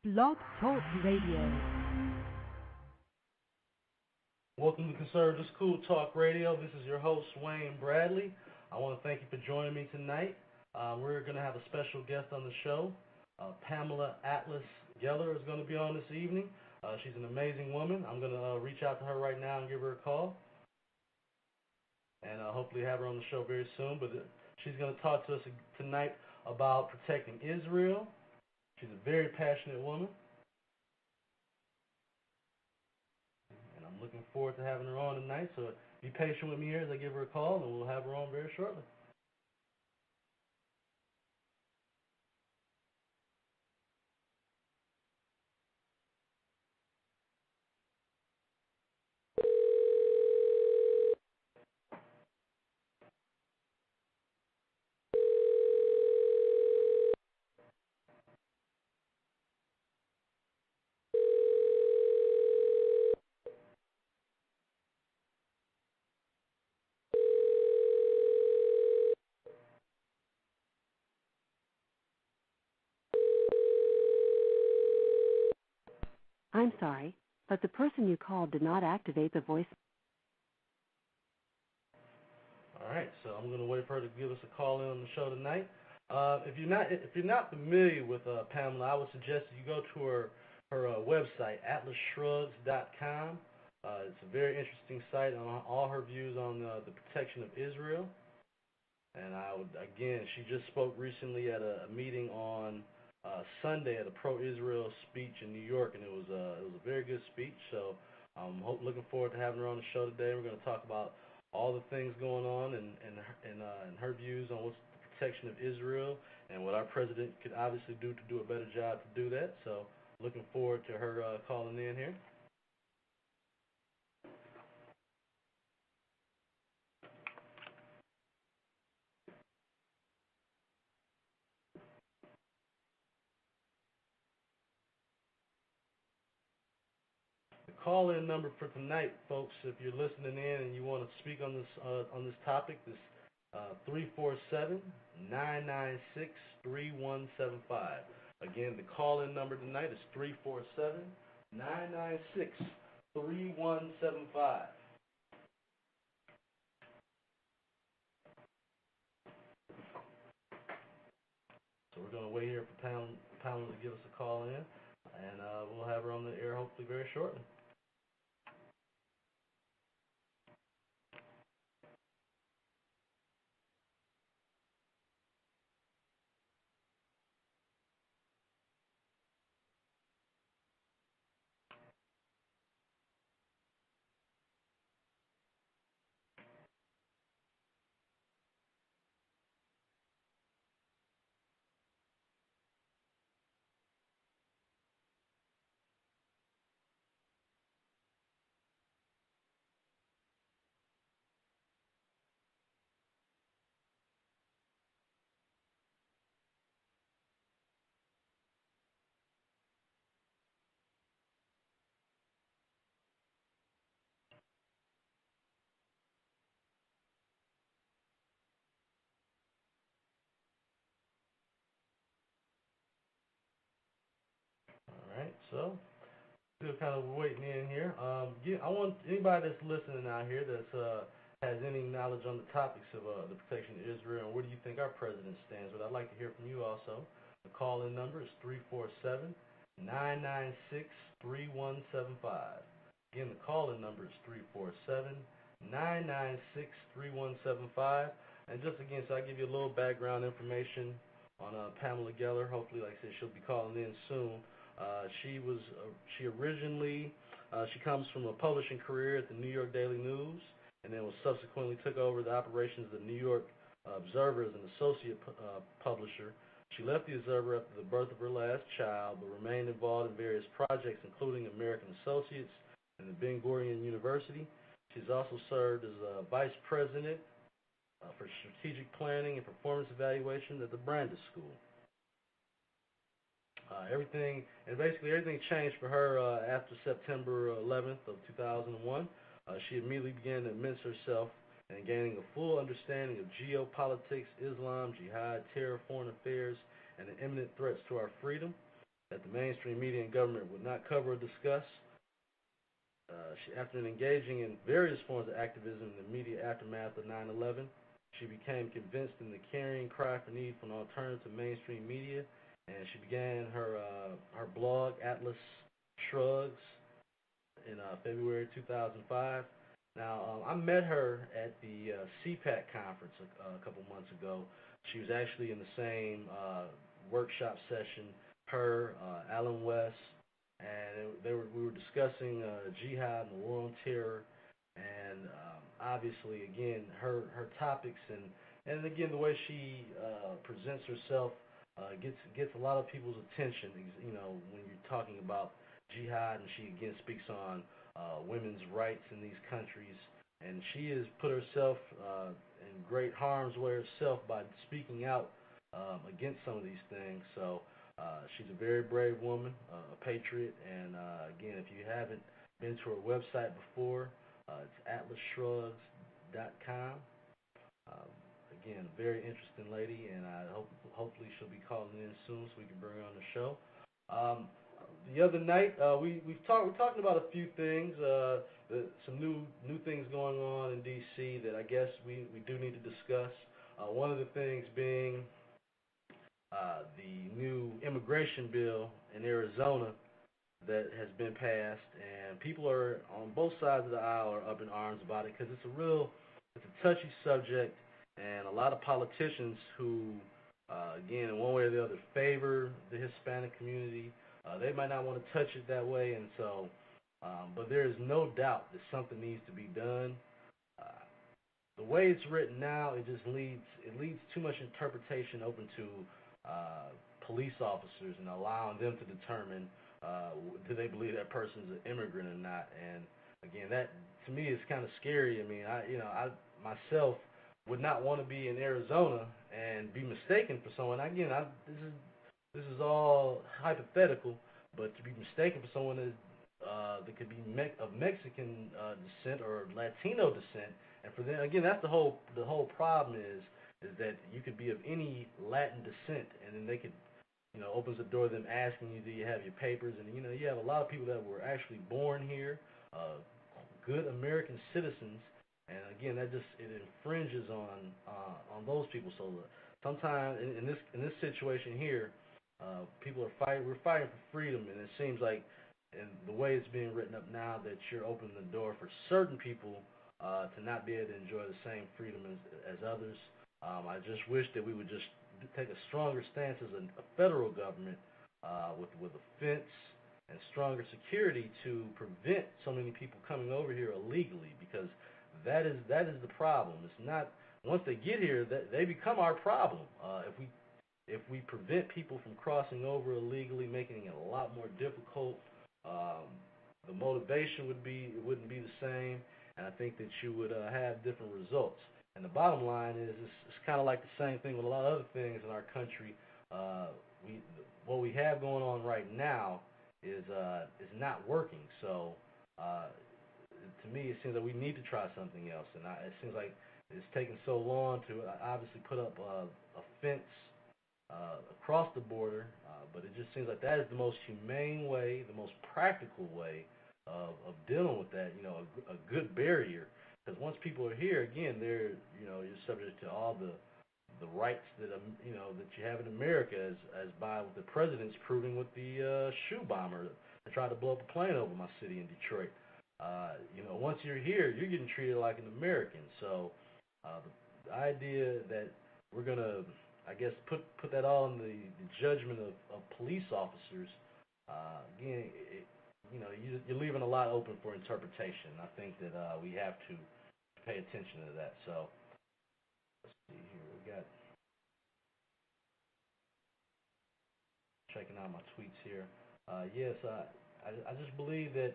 Blog Talk Radio. Welcome to Conservative School Talk Radio. This is your host, Wayne Bradley. I want to thank you for joining me tonight. We're going to have a special guest on the show. Pamela Geller is going to be on this evening. She's an amazing woman. I'm going to reach out to her right now and give her a call. And hopefully have her on the show very soon. But she's going to talk to us tonight about protecting Israel. She's a very passionate woman. And I'm looking forward to having her on tonight. So be patient with me here as I give her a call, and we'll have her on very shortly. I'm sorry, but the person you called did not activate the voice. All right, so I'm going to wait for her to give us a call in on the show tonight. If you're not familiar with Pamela, I would suggest that you go to her website, atlasshrugs.com. It's a very interesting site on all her views on the protection of Israel. And she just spoke recently at a meeting on Sunday at a pro-Israel speech in New York, and it was a very good speech. So I'm looking forward to having her on the show today. We're going to talk about all the things going on and her views on what's the protection of Israel and what our president could obviously do to do a better job to do that. So looking forward to her calling in here. Call-in number for tonight, folks, if you're listening in and you want to speak on this topic, is 347-996-3175. Again, the call-in number tonight is 347-996-3175. So we're going to wait here for Pamela to give us a call in, and we'll have her on the air hopefully very shortly. All right, so still kind of waiting in here. I want anybody that's listening out here that has any knowledge on the topics of the protection of Israel and where do you think our president stands with. I'd like to hear from you also. The call-in number is 347-996-3175. Again, the call-in number is 347-996-3175. And just again, so I give you a little background information on Pamela Geller. Hopefully, like I said, she'll be calling in soon. She comes from a publishing career at the New York Daily News, and then was subsequently took over the operations of the New York Observer as an associate publisher. She left the Observer after the birth of her last child, but remained involved in various projects, including American Associates and the Ben Gurion University. She's also served as vice president for strategic planning and performance evaluation at the Brandeis School. Everything changed for her after September 11th of 2001. She immediately began to immerse herself in gaining a full understanding of geopolitics, Islam, jihad, terror, foreign affairs, and the imminent threats to our freedom. that the mainstream media and government would not cover or discuss. After engaging in various forms of activism in the immediate aftermath of 9/11, she became convinced in the carrying cry for need for an alternative to mainstream media, and she began her blog, Atlas Shrugs, in February 2005. Now, I met her at the CPAC conference a couple months ago. She was actually in the same workshop session, her, Alan West, and we were discussing jihad and the war on terror, and obviously, again, her topics and again the way she presents herself gets a lot of people's attention. You know, when you're talking about jihad, and she again speaks on women's rights in these countries, and she has put herself in great harm's way herself by speaking out against some of these things. So she's a very brave woman, a patriot, and again, if you haven't been to her website before, it's atlasshrugs.com. Again, a very interesting lady, and hopefully she'll be calling in soon so we can bring her on the show. The other night, we're talking about a few things, some new things going on in D.C. that I guess we do need to discuss. One of the things being the new immigration bill in Arizona that has been passed, and people are on both sides of the aisle are up in arms about it because it's a touchy subject, and a lot of politicians who, again, in one way or the other, favor the Hispanic community. They might not want to touch it that way, and so, but there is no doubt that something needs to be done. The way it's written now, it leads too much interpretation open to police officers and allowing them to determine do they believe that person's an immigrant or not. And again, that to me is kind of scary. I mean, I myself would not want to be in Arizona and be mistaken for someone. Again, this is all hypothetical, but to be mistaken for someone that could be of Mexican descent or Latino descent, and for them, again, that's the whole problem is that you could be of any Latin descent, and then they could, opens the door to them asking you, do you have your papers? And you have a lot of people that were actually born here, good American citizens, and again, it infringes on those people. So sometimes in this situation here, we're fighting for freedom, and it seems like, and the way it's being written up now, that you're opening the door for certain people to not be able to enjoy the same freedom as others. I just wish that we would just take a stronger stance as a federal government with a fence and stronger security to prevent so many people coming over here illegally, because that is the problem. It's not, once they get here, they become our problem. If we prevent people from crossing over illegally, making it a lot more difficult, the motivation wouldn't be the same, and I think that you would have different results. And the bottom line is, it's kind of like the same thing with a lot of other things in our country. What we have going on right now is not working. So to me, it seems like we need to try something else. And it seems like it's taken so long to obviously put up a fence across the border, but it just seems like that is the most humane way, the most practical way of dealing with that. A good barrier. Because once people are here, again, you're subject to all the rights that that you have in America, as by what the president's proving with the shoe bomber that tried to blow up a plane over my city in Detroit. Once you're here, you're getting treated like an American. So the idea that we're gonna, I guess, put that all in the judgment of police officers, again, you're leaving a lot open for interpretation. I think that we have to pay attention to that. So let's see here. We got, checking out my tweets here. Yes, I just believe that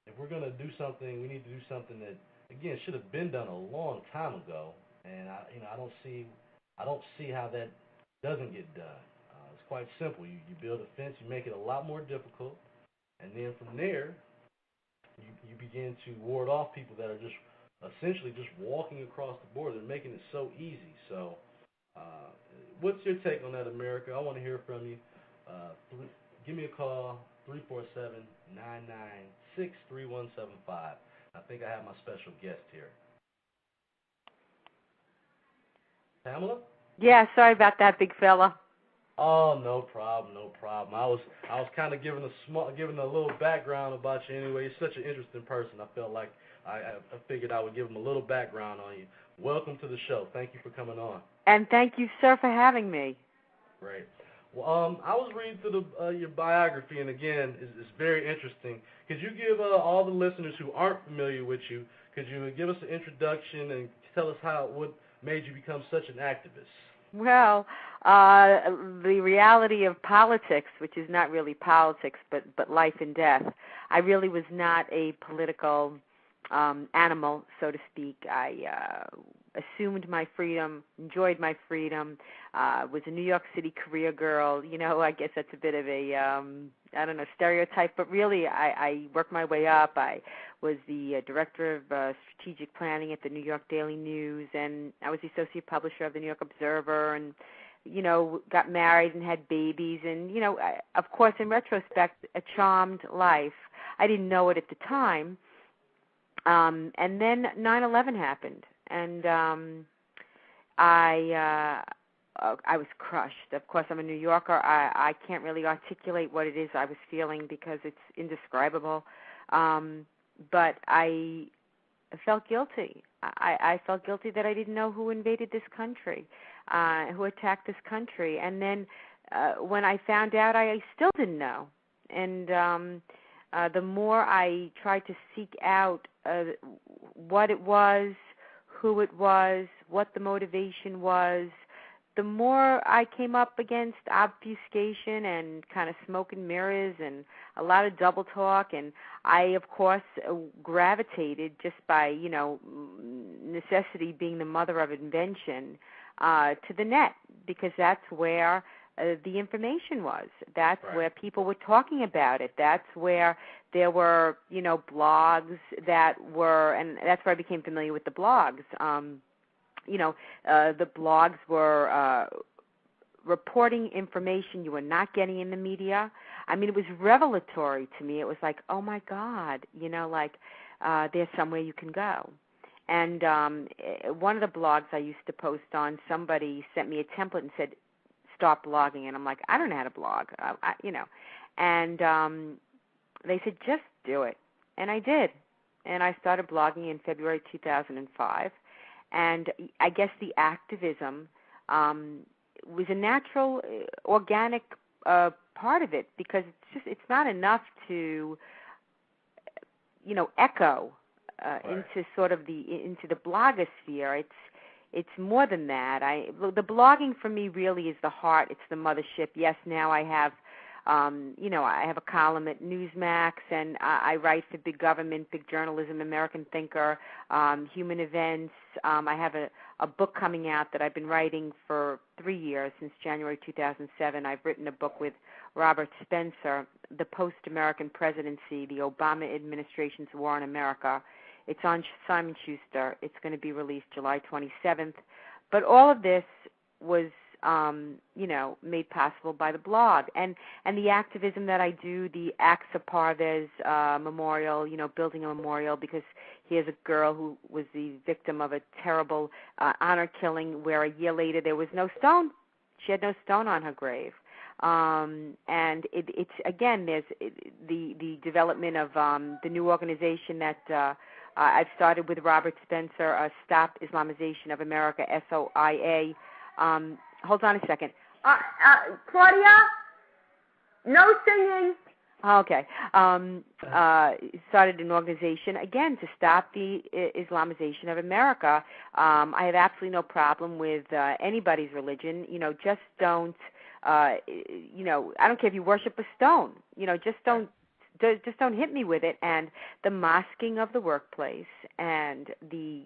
if we're going to do something, we need to do something that, again, should have been done a long time ago. And I don't see how that doesn't get done. It's quite simple. You build a fence, you make it a lot more difficult, and then from there, you begin to ward off people that are just essentially just walking across the border. They're making it so easy. So what's your take on that, America? I want to hear from you. give me a call, 347-996-3175. I think I have my special guest here. Pamela? Yeah, sorry about that, big fella. Oh, no problem, no problem. I was kind of giving a little background about you anyway. You're such an interesting person. I felt like I figured I would give them a little background on you. Welcome to the show. Thank you for coming on. And thank you, sir, for having me. Great. Well, I was reading through your biography, and again, it's very interesting. Could you give all the listeners who aren't familiar with you, could you give us an introduction and tell us what made you become such an activist? Well, the reality of politics, which is not really politics, but life and death. I really was not a political animal, so to speak. I assumed my freedom, enjoyed my freedom, was a New York City career girl. You know, I guess that's a bit of a, stereotype, but really I worked my way up. I was the director of strategic planning at the New York Daily News, and I was the associate publisher of the New York Observer, and, you know, got married and had babies, and, you know, of course, in retrospect, a charmed life. I didn't know it at the time. And then 9/11 happened, and I was crushed. Of course, I'm a New Yorker. I can't really articulate what it is I was feeling because it's indescribable. But I felt guilty. I felt guilty that I didn't know who invaded this country, who attacked this country. And then when I found out, I still didn't know. And the more I tried to seek out what it was, who it was, what the motivation was, the more I came up against obfuscation and kind of smoke and mirrors and a lot of double talk. And I, of course, gravitated just by, you know, necessity being the mother of invention to the net, because that's where the information was. That's right. Where people were talking about it. That's where there were, you know, blogs that were, and that's where I became familiar with the blogs. The blogs were reporting information you were not getting in the media. I mean, it was revelatory to me. It was like, oh, my God, you know, like there's somewhere you can go. And one of the blogs I used to post on, somebody sent me a template and said, stop blogging. And I'm like, I don't know how to blog, And they said, just do it. And I did. And I started blogging in February 2005. And I guess the activism was a natural, organic part of it, because it's not enough to, you know, echo into sort of into the blogosphere. It's more than that. The blogging for me really is the heart. It's the mothership. Yes, now I have, I have a column at Newsmax, and I write for Big Government, Big Journalism, American Thinker, Human Events. I have a book coming out that I've been writing for 3 years, since January 2007. I've written a book with Robert Spencer, The Post-American Presidency, the Obama Administration's War on America. It's on Simon Schuster. It's going to be released July 27th. But all of this was, made possible by the blog. And the activism that I do, the Axa Parvez memorial, building a memorial, because here's a girl who was the victim of a terrible honor killing where a year later there was no stone. She had no stone on her grave. And it's again, there's the development of the new organization that I've started with Robert Spencer, Stop Islamization of America, SOIA. Hold on a second. Claudia, no singing. Okay. Started an organization, again, to stop the Islamization of America. I have absolutely no problem with anybody's religion. Just don't, I don't care if you worship a stone. Just don't hit me with it. And the mosquing of the workplace and the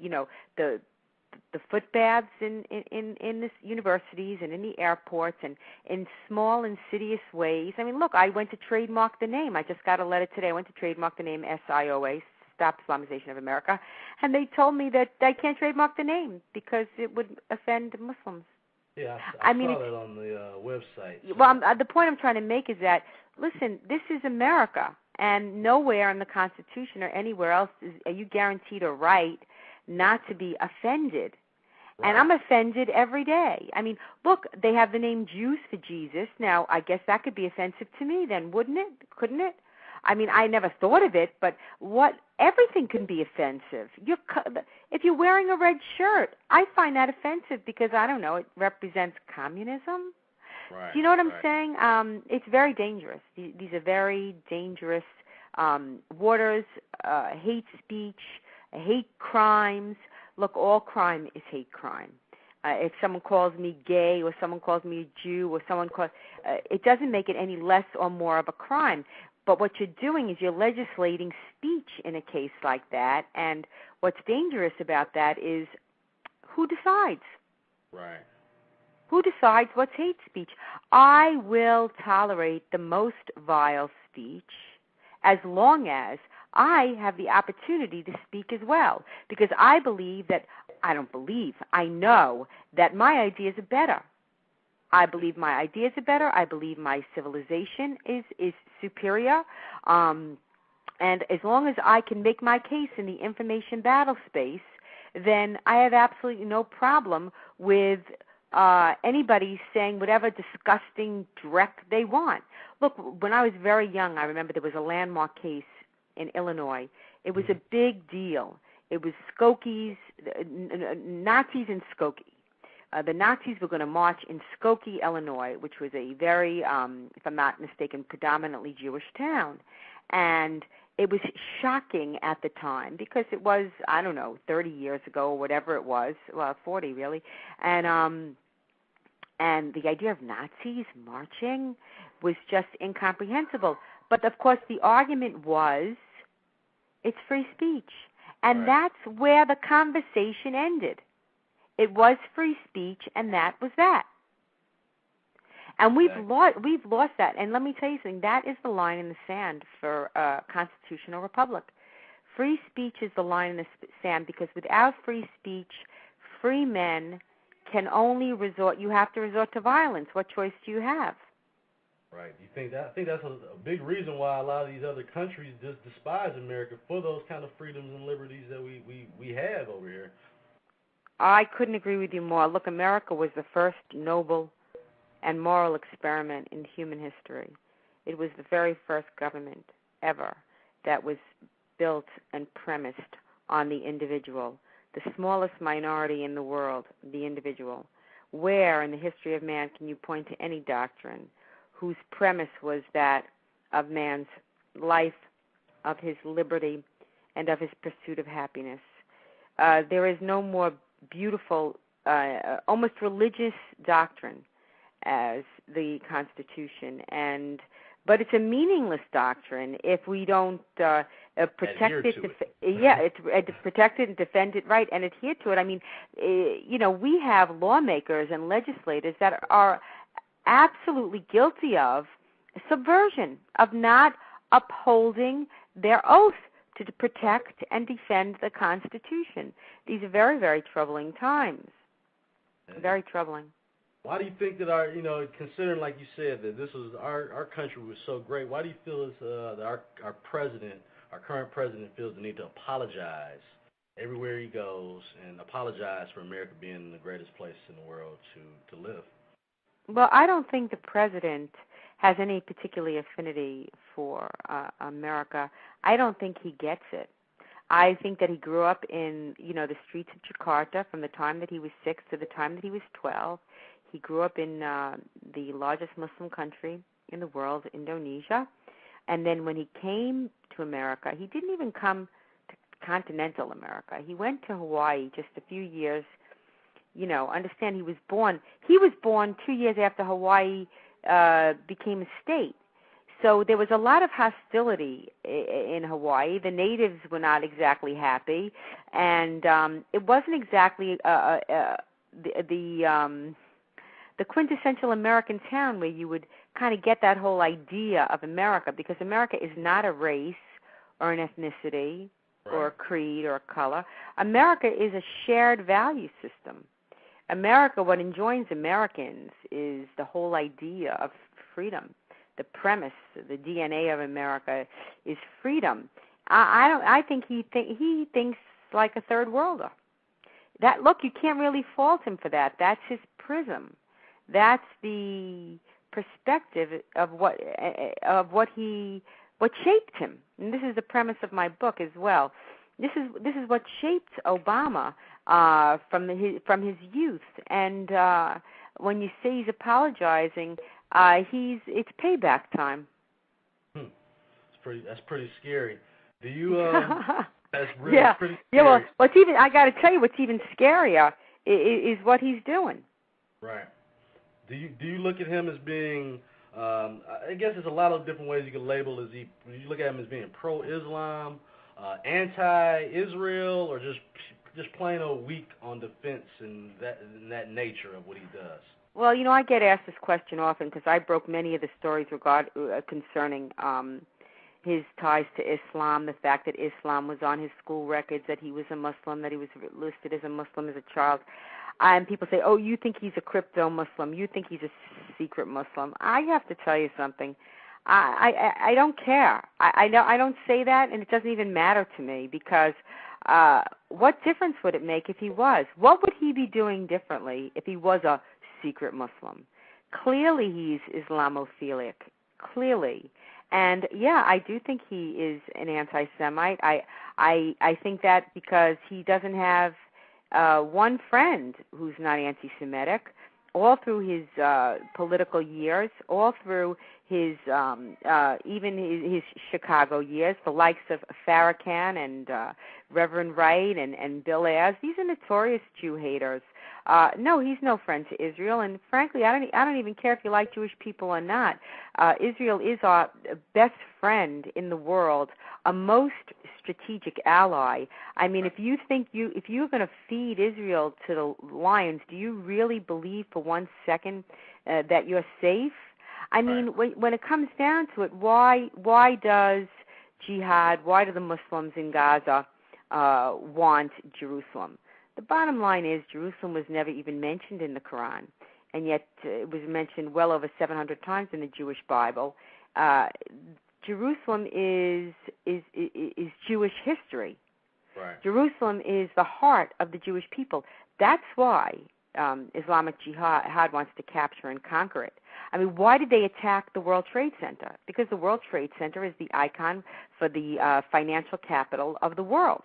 footbaths in the universities and in the airports and in small insidious ways. I mean, look, I went to trademark the name. I just got a letter today. I went to trademark the name SIOA, Stop Islamization of America, and they told me that I can't trademark the name because it would offend Muslims. Yeah, I saw that on the website. So. Well, the point I'm trying to make is that, listen, this is America, and nowhere in the Constitution or anywhere else are you guaranteed a right not to be offended. Right. And I'm offended every day. I mean, look, they have the name Jews for Jesus. Now, I guess that could be offensive to me then, wouldn't it? Couldn't it? I mean, I never thought of it, but everything can be offensive. If you're wearing a red shirt, I find that offensive because, I don't know, it represents communism. Right. Do you know what I'm saying? It's very dangerous. These are very dangerous waters, hate speech, hate crimes. Look, all crime is hate crime. If someone calls me gay or someone calls me a Jew or it doesn't make it any less or more of a crime. But what you're doing is you're legislating speech in a case like that, and what's dangerous about that is who decides? Right. Who decides what's hate speech? I will tolerate the most vile speech as long as I have the opportunity to speak as well, because I know that my ideas are better. I believe my ideas are better. I believe my civilization is superior. And as long as I can make my case in the information battle space, then I have absolutely no problem with anybody saying whatever disgusting dreck they want. Look, when I was very young, I remember there was a landmark case in Illinois. It was a big deal. It was Skokies, Nazis in Skokie. The Nazis were going to march in Skokie, Illinois, which was a very, if I'm not mistaken, predominantly Jewish town. And it was shocking at the time because it was, 30 years ago or whatever it was, well, 40 really. And the idea of Nazis marching was just incomprehensible. But, of course, the argument was it's free speech. And That's where the conversation ended. It was free speech, and that was that. And we've lost that. And let me tell you something. That is the line in the sand for a constitutional republic. Free speech is the line in the sand because without free speech, free men can only you have to resort to violence. What choice do you have? Right. You think that? I think that's a big reason why a lot of these other countries just despise America for those kind of freedoms and liberties that we have over here. I couldn't agree with you more. Look, America was the first noble and moral experiment in human history. It was the very first government ever that was built and premised on the individual, the smallest minority in the world, the individual. Where in the history of man can you point to any doctrine whose premise was that of man's life, of his liberty, and of his pursuit of happiness? There is no more beautiful, almost religious doctrine as the Constitution, but it's a meaningless doctrine if we don't protect it. Protect it and defend it right and adhere to it. I mean, we have lawmakers and legislators that are absolutely guilty of subversion, of not upholding their oath to protect and defend the Constitution. These are very, very troubling times. Very troubling. Why do you think that considering, like you said, that this was our country was so great, why do you feel that our current president feels the need to apologize everywhere he goes and apologize for America being the greatest place in the world to live? Well, I don't think the president has any particular affinity for America. I don't think he gets it. I think that he grew up in, the streets of Jakarta from the time that he was 6 to the time that he was 12. He grew up in the largest Muslim country in the world, Indonesia. And then when he came to America, he didn't even come to continental America. He went to Hawaii just a few years. Understand he was born 2 years after Hawaii became a state. So there was a lot of hostility in Hawaii. The natives were not exactly happy, and it wasn't exactly the quintessential American town where you would kind of get that whole idea of America, because America is not a race or an ethnicity or a creed or a color. America is a shared value system. America, what enjoins Americans is the whole idea of freedom. The premise, the DNA of America is freedom. I think he thinks like a third worlder. That, look, you can't really fault him for that. That's his prism. That's the perspective of what shaped him. And this is the premise of my book as well. This is what shaped Obama from his youth. And when you say he's apologizing, it's payback time. That's pretty scary. Do you? That's really pretty scary. Yeah. Well, I got to tell you, what's even scarier is what he's doing. Right. Do you look at him as being? I guess there's a lot of different ways you can label. Do you look at him as being pro-Islam, anti-Israel, or just plain old weak on defense and that nature of what he does? Well, I get asked this question often because I broke many of the stories concerning his ties to Islam, the fact that Islam was on his school records, that he was a Muslim, that he was listed as a Muslim as a child. And people say, oh, you think he's a crypto-Muslim, you think he's a secret Muslim. I have to tell you something. I don't care. I don't say that, and it doesn't even matter to me because what difference would it make if he was? What would he be doing differently if he was a secret Muslim? Clearly he's Islamophilic, clearly. And, yeah, I do think he is an anti-Semite. I think that because he doesn't have one friend who's not anti-Semitic, all through his political years, all through his even his Chicago years, the likes of Farrakhan and Reverend Wright and Bill Ayers. These are notorious Jew haters. No, he's no friend to Israel, and frankly, I don't even care if you like Jewish people or not. Israel is our best friend in the world, a most strategic ally. I mean, if you're going to feed Israel to the lions, do you really believe for 1 second that you're safe? I mean, when it comes down to it, why does jihad? Why do the Muslims in Gaza want Jerusalem? The bottom line is Jerusalem was never even mentioned in the Quran, and yet it was mentioned well over 700 times in the Jewish Bible. Jerusalem is Jewish history. Right. Jerusalem is the heart of the Jewish people. That's why Islamic Jihad wants to capture and conquer it. I mean, why did they attack the World Trade Center? Because the World Trade Center is the icon for the financial capital of the world.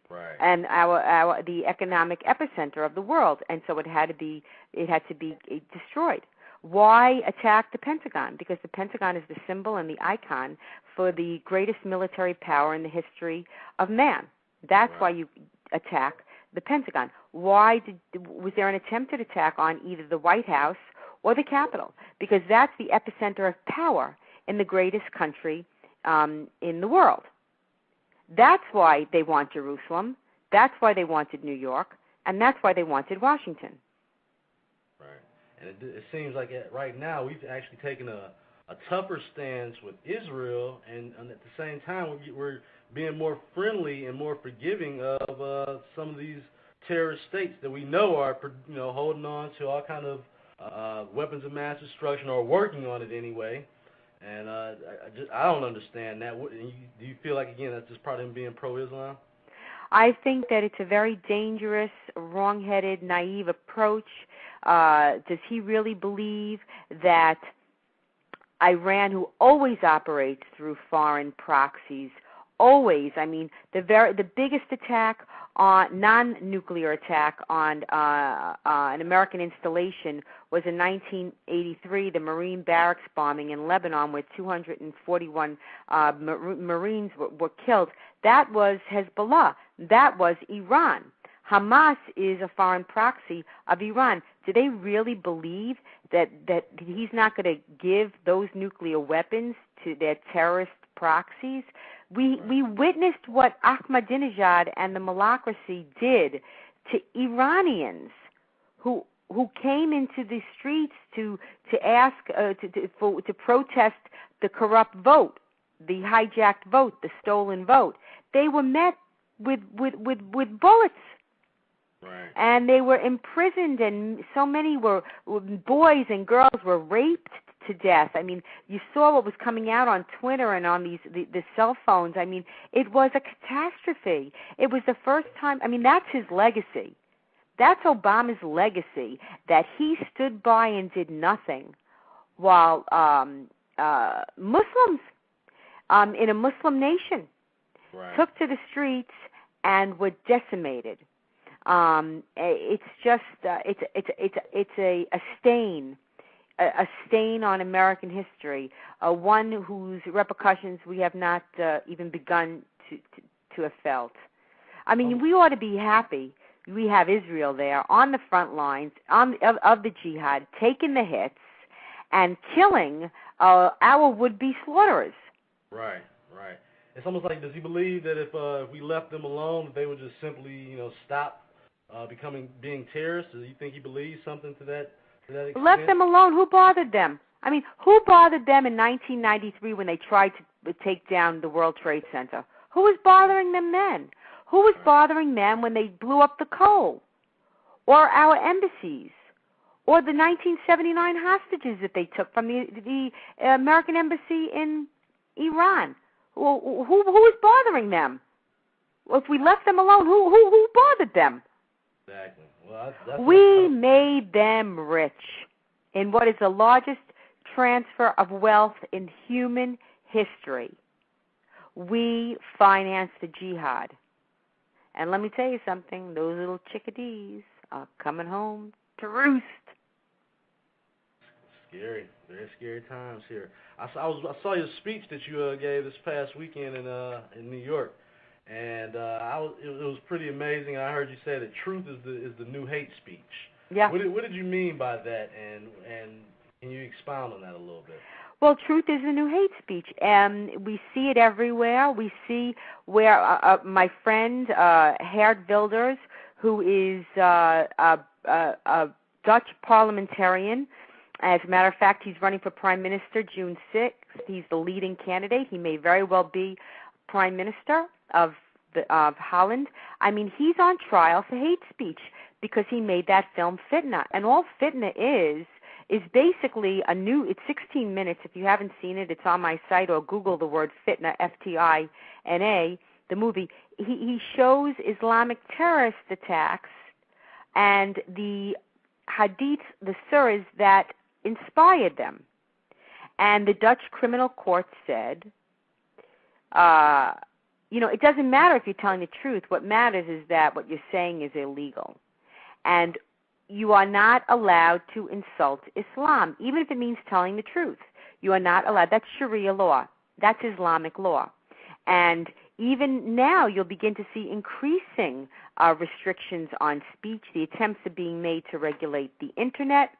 Right. And the economic epicenter of the world, and so it had to be destroyed. Why attack the Pentagon? Because the Pentagon is the symbol and the icon for the greatest military power in the history of man. That's why you attack the Pentagon. Was there an attempted attack on either the White House or the Capitol? Because that's the epicenter of power in the greatest country in the world. That's why they want Jerusalem. That's why they wanted New York. And that's why they wanted Washington. Right. And it seems like right now we've actually taken a tougher stance with Israel, and at the same time we're being more friendly and more forgiving of some of these terrorist states that we know are holding on to all kind of weapons of mass destruction, or working on it anyway. And I don't understand that. Do you feel like, again, that's just part of him being pro-Islam? I think that it's a very dangerous, wrong-headed, naive approach. Does he really believe that Iran, who always operates through foreign proxies, always, I mean, the biggest attack non-nuclear attack on an American installation was in 1983, the Marine barracks bombing in Lebanon, where 241 Marines were killed. That was Hezbollah. That was Iran. Hamas is a foreign proxy of Iran. Do they really believe that he's not going to give those nuclear weapons to their terrorist proxies? We witnessed what Ahmadinejad and the Malacracy did to Iranians who came into the streets to ask to protest the corrupt vote, the hijacked vote, the stolen vote. They were met with bullets. Right. And they were imprisoned, and so many boys and girls were raped to death. I mean, you saw what was coming out on Twitter and on the cell phones. I mean, it was a catastrophe. It was the first time. I mean, that's his legacy. That's Obama's legacy, that he stood by and did nothing while Muslims in a Muslim nation took to the streets and were decimated. It's just it's a stain. A stain on American history, one whose repercussions we have not even begun to have felt. I mean, we ought to be happy. We have Israel there on the front lines of the jihad, taking the hits and killing our would-be slaughterers. Right. It's almost like, does he believe that if we left them alone, they would just simply, stop being terrorists? Do you think he believes something to that extent? Left them alone. Who bothered them? I mean, who bothered them in 1993 when they tried to take down the World Trade Center? Who was bothering them then? Who was bothering them when they blew up the coal? Or our embassies? Or the 1979 hostages that they took from the American embassy in Iran? Who was bothering them? Well, if we left them alone, who bothered them? Exactly. Well, that's we made them rich in what is the largest transfer of wealth in human history. We financed the jihad. And let me tell you something, those little chickadees are coming home to roost. Scary. Very scary times here. I saw your speech that you gave this past weekend in New York. And it was pretty amazing. I heard you say that truth is the new hate speech. Yeah. What did you mean by that? And can you expound on that a little bit? Well, truth is the new hate speech, and we see it everywhere. We see where my friend Geert Wilders, who is a Dutch parliamentarian. As a matter of fact, he's running for prime minister June 6th. He's the leading candidate. He may very well be prime minister of Holland. I mean, he's on trial for hate speech because he made that film Fitna. And all Fitna is basically it's 16 minutes. If you haven't seen it, it's on my site, or Google the word Fitna, F-T-I-N-A, the movie. He shows Islamic terrorist attacks and the hadiths, the surahs that inspired them. And the Dutch criminal court said, it doesn't matter if you're telling the truth. What matters is that what you're saying is illegal. And you are not allowed to insult Islam, even if it means telling the truth. You are not allowed. That's Sharia law. That's Islamic law. And even now you'll begin to see increasing restrictions on speech. The attempts are being made to regulate the Internet.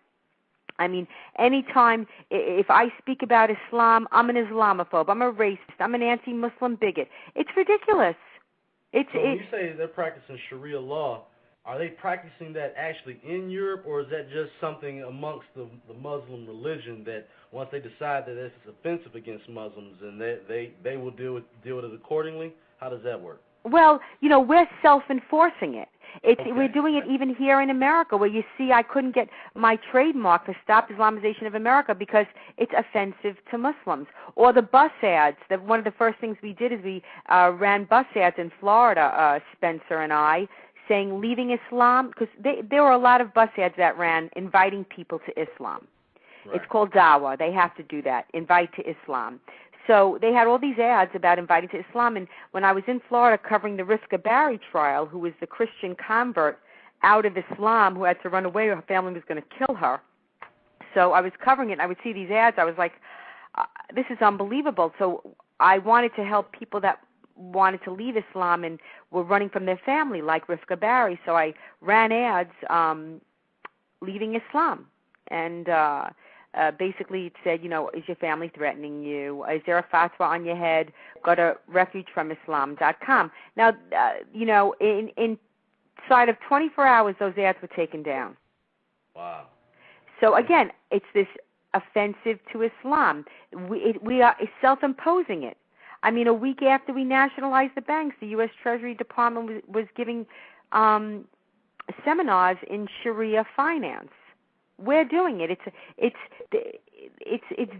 I mean, anytime, if I speak about Islam, I'm an Islamophobe, I'm a racist, I'm an anti-Muslim bigot. It's ridiculous. So when you say they're practicing Sharia law, are they practicing that actually in Europe, or is that just something amongst the Muslim religion that once they decide that this is offensive against Muslims, and they will deal with it accordingly? How does that work? Well, we're self-enforcing it. We're doing it even here in America, where you see I couldn't get my trademark for Stop Islamization of America because it's offensive to Muslims. Or the bus ads. One of the first things we did is we ran bus ads in Florida, Spencer and I, saying leaving Islam, because there were a lot of bus ads that ran inviting people to Islam. Right. It's called dawah. They have to do that, invite to Islam. So they had all these ads about inviting to Islam, and when I was in Florida covering the Rifka Barry trial, who was the Christian convert out of Islam who had to run away, her family was going to kill her. So I was covering it, and I would see these ads. I was like, this is unbelievable. So I wanted to help people that wanted to leave Islam and were running from their family, like Rifka Barry. So I ran ads leaving Islam, and basically it said, is your family threatening you? Is there a fatwa on your head? Go to refugefromislam.com. Now, inside of 24 hours, those ads were taken down. Wow. So again, it's this offensive to Islam. We are self-imposing it. I mean, a week after we nationalized the banks, the U.S. Treasury Department was giving seminars in Sharia finance. We're doing it. It's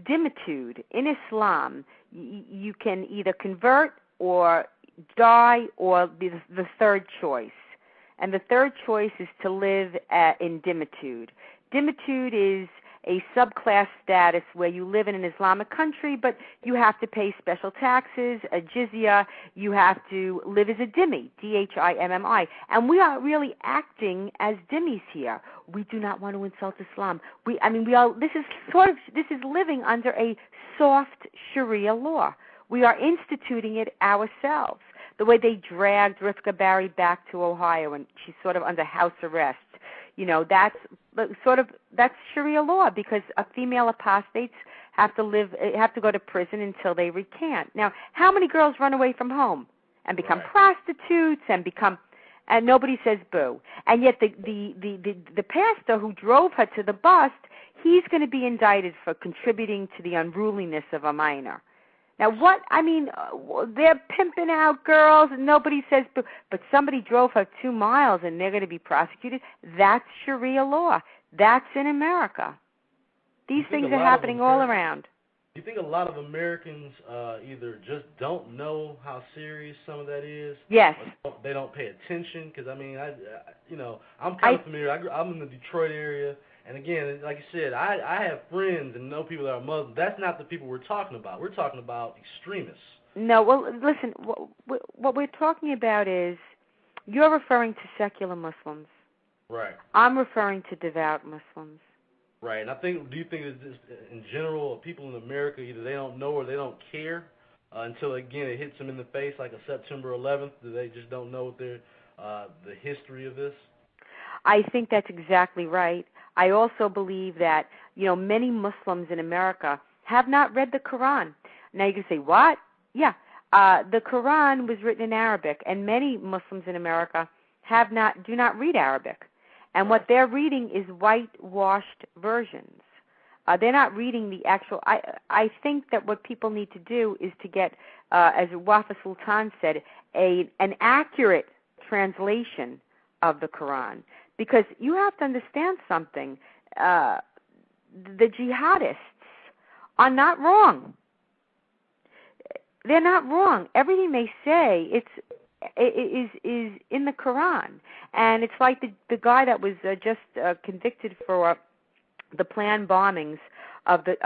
dimitude. In Islam, you can either convert or die or be the third choice. And the third choice is to live in dimitude. Dimitude is a subclass status where you live in an Islamic country, but you have to pay special taxes, a jizya. You have to live as a dhimmi, dhimmi. And we are really acting as dhimmis here. We do not want to insult Islam. This is living under a soft Sharia law. We are instituting it ourselves. The way they dragged Rivka Barry back to Ohio and she's sort of under house arrest. That's Sharia law, because female apostates have to go to prison until they recant. Now, how many girls run away from home and become prostitutes and nobody says boo? And yet the pastor who drove her to the bust, he's going to be indicted for contributing to the unruliness of a minor. Now, they're pimping out girls and nobody says boo, but somebody drove her 2 miles and they're going to be prosecuted. That's Sharia law. That's in America. These things are happening all around. Do you think a lot of Americans either just don't know how serious some of that is? Yes. Or they don't pay attention? Because, I'm kind of familiar. I'm in the Detroit area. And again, like you said, I have friends and know people that are Muslim. That's not the people we're talking about. We're talking about extremists. No, well, listen, what we're talking about is you're referring to secular Muslims. Right. I'm referring to devout Muslims. Right. And do you think it's just, in general, people in America, either they don't know or they don't care until, again, it hits them in the face like a September 11th, that they just don't know the history of this? I think that's exactly right. I also believe that, many Muslims in America have not read the Quran. Now you can say, what? Yeah. The Quran was written in Arabic, and many Muslims in America do not read Arabic. And what they're reading is whitewashed versions. They're not reading the actual. I think that what people need to do is to get, as Wafa Sultan said, an accurate translation of the Quran. Because you have to understand something. The jihadists are not wrong. They're not wrong. Everything they say is in the Quran. And it's like the guy that was just convicted for the planned bombings of the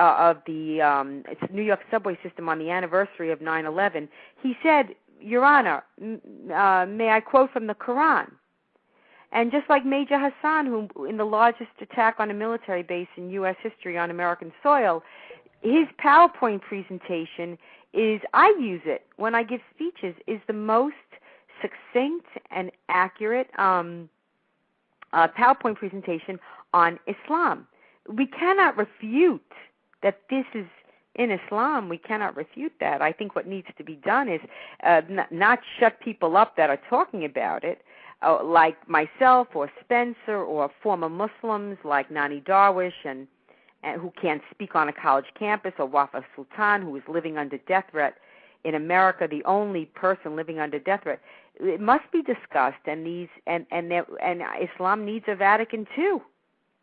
New York subway system on the anniversary of 9/11. He said, Your Honor, may I quote from the Quran? And just like Major Hassan, who in the largest attack on a military base in U.S. history on American soil, his PowerPoint presentation I use it when I give speeches, is the most succinct and accurate PowerPoint presentation on Islam. We cannot refute that this is in Islam. We cannot refute that. I think what needs to be done is not shut people up that are talking about it, like myself or Spencer or former Muslims like Nani Darwish and who can't speak on a college campus, or Wafa Sultan, who is living under death threat in America, the only person living under death threat. It must be discussed, and Islam needs a Vatican II.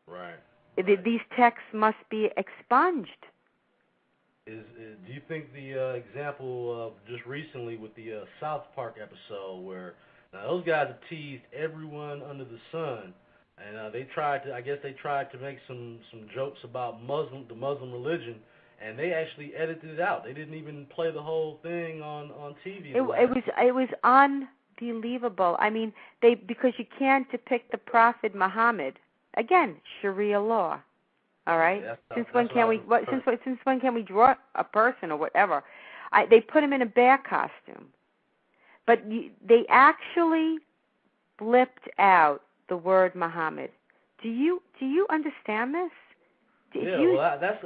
Right. These texts must be expunged. Do you think the example of just recently with the South Park episode, where now those guys have teased everyone under the sun, and they tried to make some jokes about the Muslim religion, and they actually edited it out. They didn't even play the whole thing on TV. It was unbelievable. I mean, because you can't depict the Prophet Muhammad. Again, Sharia law. All right. Since when can we draw a person or whatever? They put him in a bear costume, but they actually blipped out the word Muhammad. Do you understand this? When I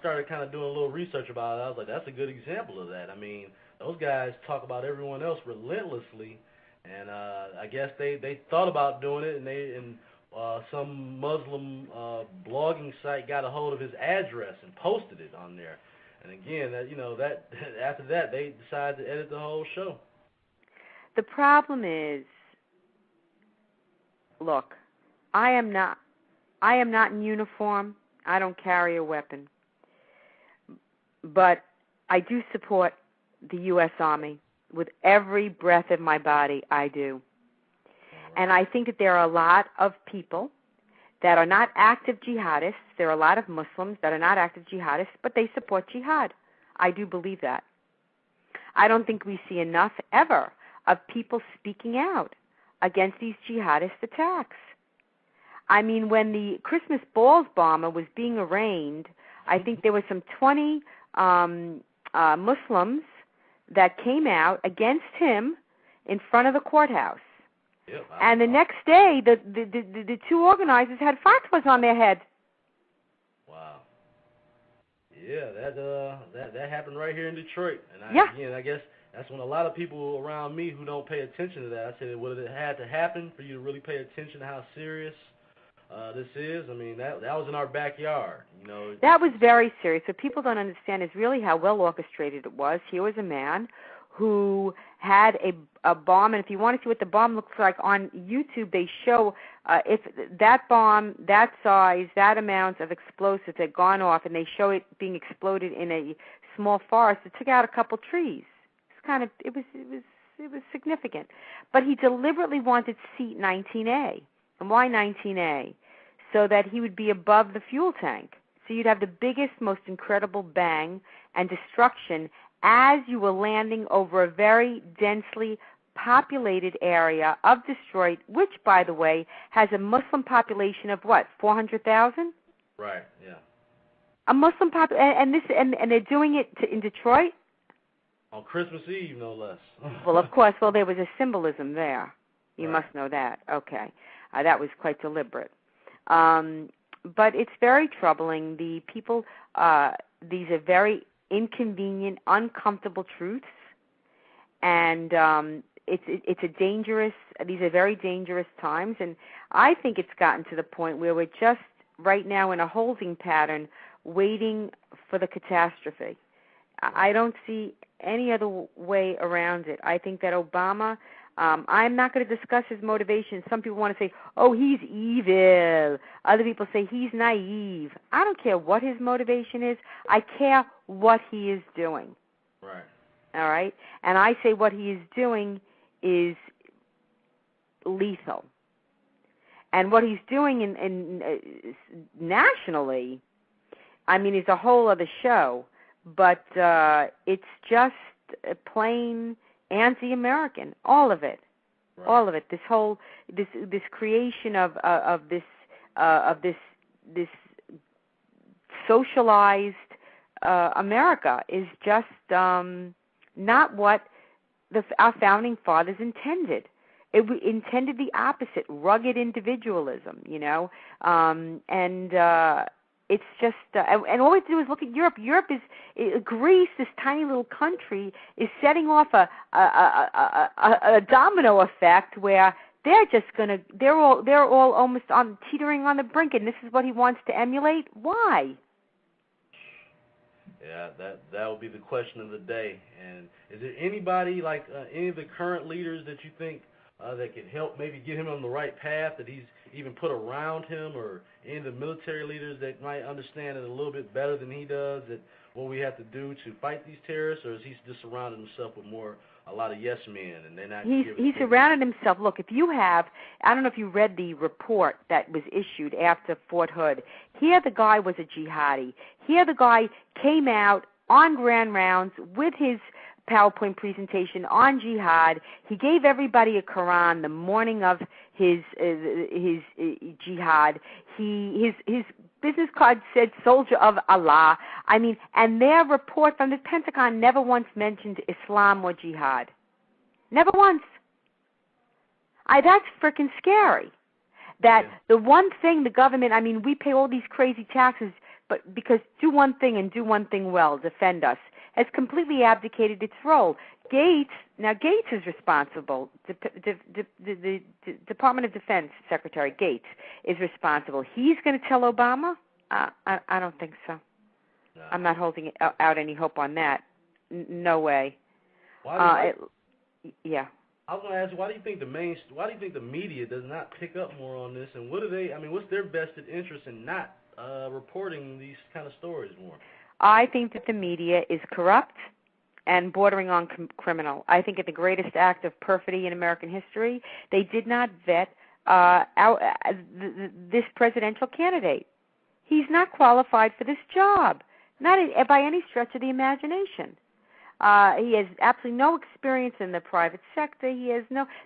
started kind of doing a little research about it, I was like, that's a good example of that. I mean, those guys talk about everyone else relentlessly, and I guess they thought about doing it, and some Muslim blogging site got a hold of his address and posted it on there. And again, that after that, they decided to edit the whole show. The problem is look, I am not in uniform. I don't carry a weapon. But I do support the U.S. Army with every breath of my body. I do. And I think that there are a lot of people that are not active jihadists. There are a lot of Muslims that are not active jihadists, but they support jihad. I do believe that. I don't think we see enough ever of people speaking out against these jihadist attacks. I mean, when the Christmas balls bomber was being arraigned, I think there were some 20 Muslims that came out against him in front of the courthouse. Yep, and the next day, the two organizers had fatwas on their head. Wow. Yeah, that happened right here in Detroit. And again, I guess that's when a lot of people around me who don't pay attention to that, I said, would it had to happen for you to really pay attention to how serious this is? I mean, that was in our backyard, you know. That was very serious. What people don't understand is really how well orchestrated it was. Here was a man who had a bomb, and if you want to see what the bomb looks like on YouTube, they show if that bomb, that size, that amount of explosives had gone off, and they show it being exploded in a small forest. It took out a couple trees. It was significant. But he deliberately wanted seat 19A. And why 19A? So that he would be above the fuel tank. So you'd have the biggest, most incredible bang and destruction as you were landing over a very densely populated area of Detroit, which, by the way, has a Muslim population of what, 400,000? Right. Yeah. A Muslim population, and they're doing it in Detroit on Christmas Eve, no less. Well, of course. Well, there was a symbolism there. You must know that. Okay, that was quite deliberate. But it's very troubling. The people, these are very inconvenient, uncomfortable truths, and it's a dangerous. These are very dangerous times, and I think it's gotten to the point where we're just right now in a holding pattern, waiting for the catastrophe. I don't see any other way around it. I think that Obama. I'm not going to discuss his motivation. Some people want to say, oh, he's evil. Other people say he's naive. I don't care what his motivation is. I care what he is doing. Right. All right? And I say what he is doing is lethal. And what he's doing in nationally, I mean, is a whole other show. But it's just plain anti-American, all of it, right. All of it. This whole this creation of this socialized America is just not what our founding fathers intended. It intended the opposite, rugged individualism, you know, it's just, and all we do is look at Europe. Europe is Greece, this tiny little country, is setting off a domino effect where they're just gonna, they're all almost teetering on the brink, and this is what he wants to emulate. Why? Yeah, that will be the question of the day. And is there anybody like any of the current leaders that you think that can help maybe get him on the right path, that he's even put around him, or any of the military leaders that might understand it a little bit better than he does, that what we have to do to fight these terrorists, or is he just surrounded himself with a lot of yes men, and they're not? He's surrounded himself. Look, if you have, I don't know if you read the report that was issued after Fort Hood. Here the guy was a jihadi. Here the guy came out on grand rounds with his PowerPoint presentation on jihad. He gave everybody a Quran the morning of his jihad. His business card said "Soldier of Allah." I mean, and their report from the Pentagon never once mentioned Islam or jihad. Never once. That's freaking scary. That the one thing the government, I mean, we pay all these crazy taxes, but because do one thing and do one thing well, defend us, has completely abdicated its role. Gates is responsible. The Department of Defense Secretary Gates is responsible. He's going to tell Obama? I don't think so. No. I'm not holding out any hope on that. No way. Why yeah. I was going to ask you, why do you think the media does not pick up more on this, and what's their vested interest in not reporting these kind of stories more? I think that the media is corrupt and bordering on criminal. I think at the greatest act of perfidy in American history, they did not vet this presidential candidate. He's not qualified for this job, not by any stretch of the imagination. He has absolutely no experience in the private sector.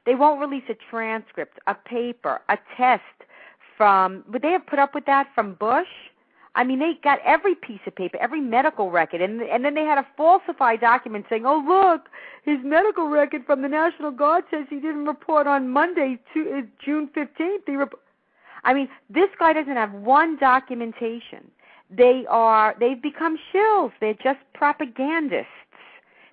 They won't release a transcript, a paper, a test would they have put up with that from Bush? I mean, they got every piece of paper, every medical record, and then they had to falsify documents saying, oh, look, his medical record from the National Guard says he didn't report on Monday, June 15th. I mean, this guy doesn't have one documentation. They've become shills. They're just propagandists.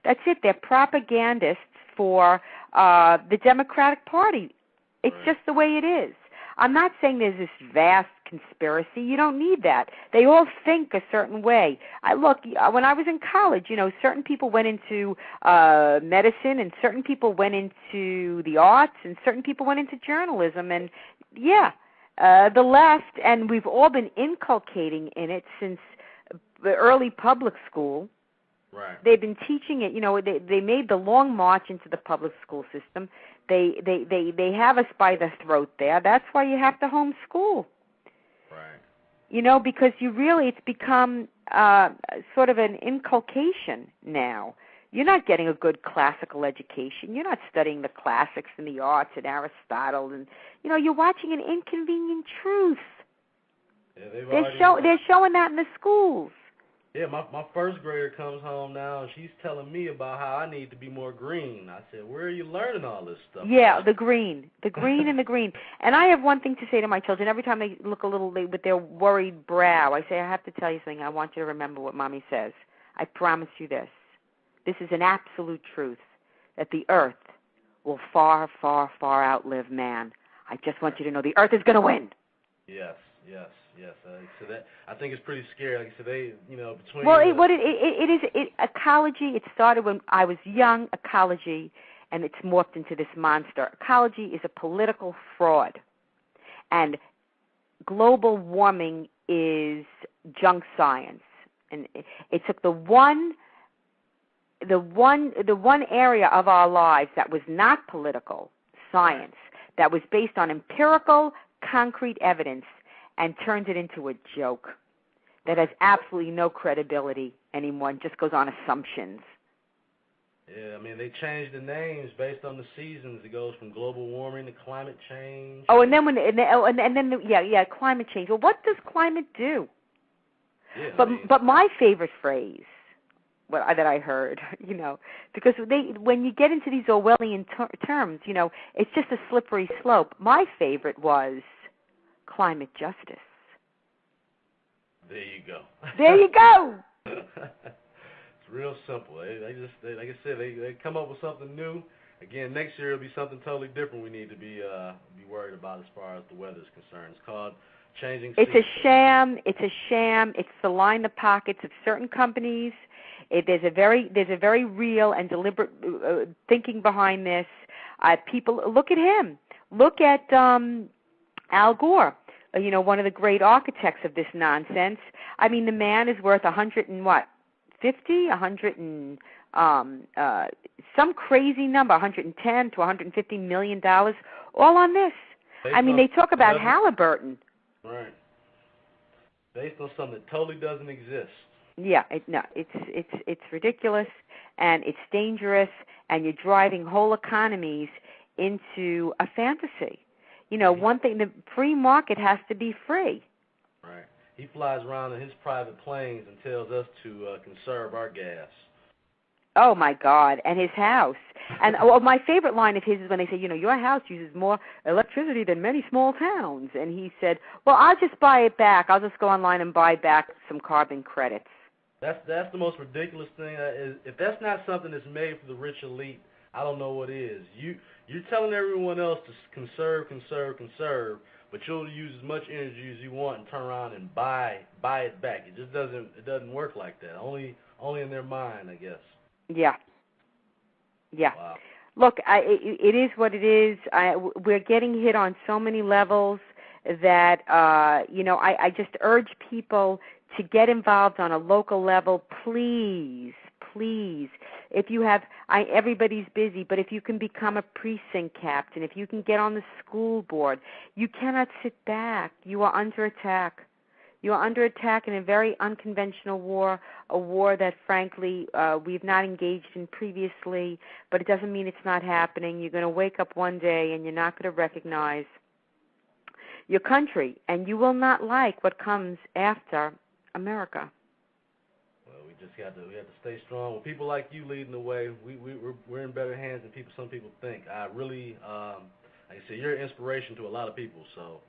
That's it. They're propagandists for the Democratic Party. It's just the way it is. I'm not saying there's this vast conspiracy. You don't need that. They all think a certain way. When I was in college, certain people went into medicine, and certain people went into the arts, and certain people went into journalism. And, the left, and we've all been inculcating in it since the early public school. Right. They've been teaching it. They made the long march into the public school system. They have us by the throat there. That's why you have to homeschool. Right. Because it's become sort of an inculcation now. You're not getting a good classical education. You're not studying the classics and the arts and Aristotle, and you're watching an inconvenient truth. Yeah, they're showing that in the schools. Yeah, my first grader comes home now, and she's telling me about how I need to be more green. I said, where are you learning all this stuff? Yeah, the green and the green. And I have one thing to say to my children. Every time they look a little with their worried brow, I say, I have to tell you something. I want you to remember what Mommy says. I promise you this. This is an absolute truth, that the earth will far, far, far outlive man. I just want you to know the earth is going to win. Yes. So that, I think it's pretty scary. Like I said, between. Well, ecology. It started when I was young. Ecology, and it's morphed into this monster. Ecology is a political fraud, and global warming is junk science. And it took the one area of our lives that was not political science, that was based on empirical, concrete evidence, and turns it into a joke that has absolutely no credibility anymore and just goes on assumptions. Yeah, I mean, they changed the names based on the seasons. It goes from global warming to climate change. Oh, and then climate change. Well, what does climate do? Yeah, but my favorite phrase that I heard, because when you get into these Orwellian terms, it's just a slippery slope. My favorite was climate justice. There you go. There you go. It's real simple. They like I said, they come up with something new. Again, next year it'll be something totally different. We need to be worried about as far as the weather is concerned. It's called changing. It's a sham. It's a sham. It's to line the pockets of certain companies. There's a very real and deliberate thinking behind this. People look at him. Look at Al Gore, one of the great architects of this nonsense. I mean, the man is worth some crazy number, 110 to 150 $1 million, all on this. They talk about Halliburton. Right. Based on something that totally doesn't exist. Yeah, it's ridiculous, and it's dangerous, and you're driving whole economies into a fantasy. One thing, the free market has to be free. Right. He flies around in his private planes and tells us to conserve our gas. Oh, my God, and his house. And my favorite line of his is when they say, your house uses more electricity than many small towns. And he said, well, I'll just buy it back. I'll just go online and buy back some carbon credits. That's the most ridiculous thing. If that's not something that's made for the rich elite, I don't know what is. You're telling everyone else to conserve, but you'll use as much energy as you want and turn around and buy it back. It just doesn't work like that. Only in their mind, I guess. Yeah. Wow. Look, it is what it is. We're getting hit on so many levels that, I just urge people to get involved on a local level. Please. If you have, everybody's busy, but if you can become a precinct captain, if you can get on the school board, you cannot sit back. You are under attack. You are under attack in a very unconventional war, a war that, frankly, we've not engaged in previously, but it doesn't mean it's not happening. You're going to wake up one day and you're not going to recognize your country, and you will not like what comes after America. Well, we have to stay strong. With people like you leading the way, we're in better hands than some people think. I really, like I said, you're an inspiration to a lot of people, so.